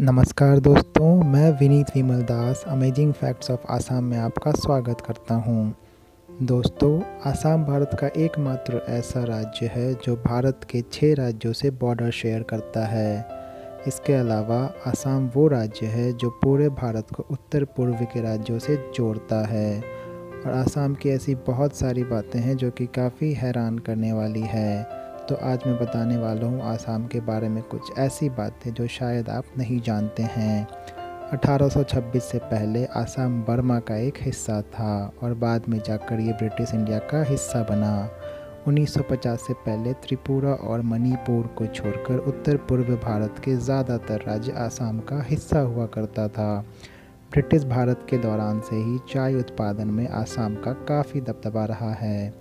नमस्कार दोस्तों, मैं विनीत विमल दास अमेजिंग फैक्ट्स ऑफ आसाम में आपका स्वागत करता हूं। दोस्तों, आसाम भारत का एकमात्र ऐसा राज्य है जो भारत के 6 राज्यों से बॉर्डर शेयर करता है। इसके अलावा आसाम वो राज्य है जो पूरे भारत को उत्तर पूर्व के राज्यों से जोड़ता है। और आसाम की ऐसी बहुत सारी बातें हैं जो कि काफ़ी हैरान करने वाली है। तो आज मैं बताने वाला हूँ आसाम के बारे में कुछ ऐसी बातें जो शायद आप नहीं जानते हैं। 1826 से पहले आसाम बर्मा का एक हिस्सा था और बाद में जाकर ये ब्रिटिश इंडिया का हिस्सा बना। 1950 से पहले त्रिपुरा और मणिपुर को छोड़कर उत्तर पूर्व भारत के ज़्यादातर राज्य आसाम का हिस्सा हुआ करता था। ब्रिटिश भारत के दौरान से ही चाय उत्पादन में आसाम का काफ़ी दबदबा रहा है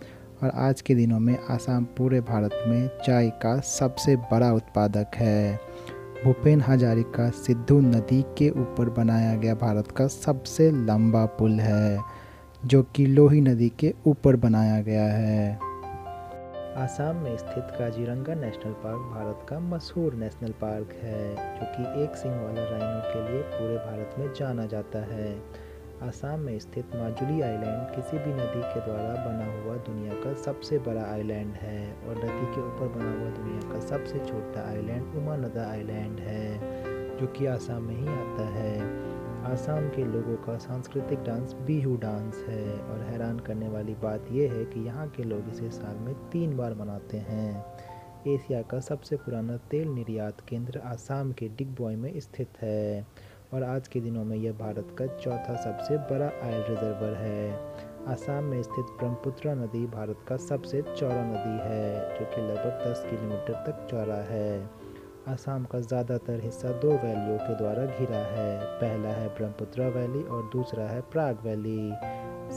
और आज के दिनों में आसाम पूरे भारत में चाय का सबसे बड़ा उत्पादक है। भूपेन हजारिका सिंधु नदी के ऊपर बनाया गया भारत का सबसे लंबा पुल है, जो कि लोही नदी के ऊपर बनाया गया है। आसाम में स्थित काजीरंगा नेशनल पार्क भारत का मशहूर नेशनल पार्क है, जो कि एक सींग वाला राइनो के लिए पूरे भारत में जाना जाता है। आसाम में स्थित माजुली आइलैंड किसी भी नदी के द्वारा बना हुआ दुनिया का सबसे बड़ा आइलैंड है और नदी के ऊपर बना हुआ दुनिया का सबसे छोटा आइलैंड उमानंदा आइलैंड है, जो कि आसाम में ही आता है। आसाम के लोगों का सांस्कृतिक डांस बिहू डांस है और हैरान करने वाली बात यह है कि यहाँ के लोग इसे साल में 3 बार मनाते हैं। एशिया का सबसे पुराना तेल निर्यात केंद्र आसाम के डिगबोई में स्थित है और आज के दिनों में यह भारत का चौथा सबसे बड़ा ऑयल रिजर्वर है। आसाम में स्थित ब्रह्मपुत्र नदी भारत का सबसे चौड़ा नदी है, जो कि लगभग 10 किलोमीटर तक चौड़ा है। आसाम का ज़्यादातर हिस्सा 2 वैलियों के द्वारा घिरा है। पहला है ब्रह्मपुत्र वैली और दूसरा है प्राग वैली।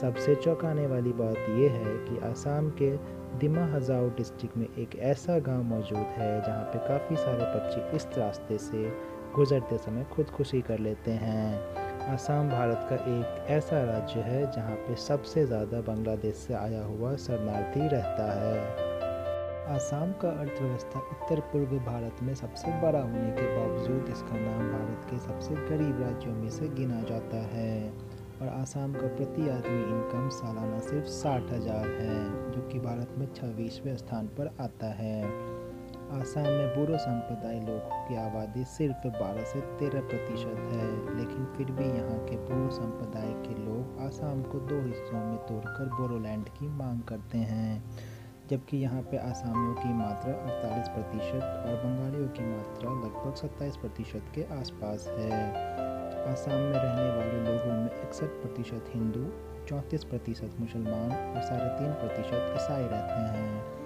सबसे चौंकाने वाली बात यह है कि आसाम के दिमा हजाओ डिस्ट्रिक्ट में एक ऐसा गांव मौजूद है जहां पे काफ़ी सारे पक्षी इस रास्ते से गुजरते समय खुदकुशी कर लेते हैं। आसाम भारत का एक ऐसा राज्य है जहां पे सबसे ज़्यादा बांग्लादेश से आया हुआ शरणार्थी रहता है। आसाम का अर्थव्यवस्था उत्तर पूर्व भारत में सबसे बड़ा होने के बावजूद इसका नाम भारत के सबसे गरीब राज्यों में से गिना जाता है और आसाम का प्रति आदमी इनकम सालाना सिर्फ 60,000 है, जो कि भारत में 26वें स्थान पर आता है। आसाम में बोडो संप्रदाय लोगों की आबादी सिर्फ 12 से 13% है, लेकिन फिर भी यहाँ के बोडो संप्रदाय के लोग आसाम को 2 हिस्सों में तोड़कर बोडोलैंड की मांग करते हैं, जबकि यहाँ पे आसामियों की मात्रा 48% और बंगालियों की मात्रा लगभग 27% के आसपास है। आसाम में रहने वाले लोगों में 61% हिंदू, 34% मुसलमान और 3.5% ईसाई रहते हैं।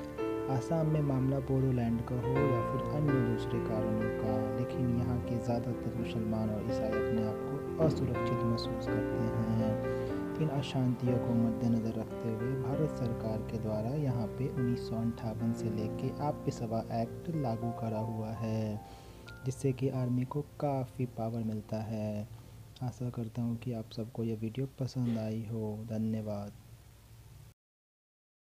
आसाम में मामला बोडोलैंड का हो या फिर अन्य दूसरे कारणों का, लेकिन यहाँ के ज़्यादातर मुसलमान और ईसाई अपने आप को असुरक्षित महसूस करते हैं। इन अशांतियों को मद्देनज़र रखते हुए भारत सरकार के द्वारा यहाँ पे 1958 से लेके आपी सभा एक्ट लागू करा हुआ है, जिससे कि आर्मी को काफ़ी पावर मिलता है। आशा करता हूँ कि आप सबको यह वीडियो पसंद आई हो। धन्यवाद।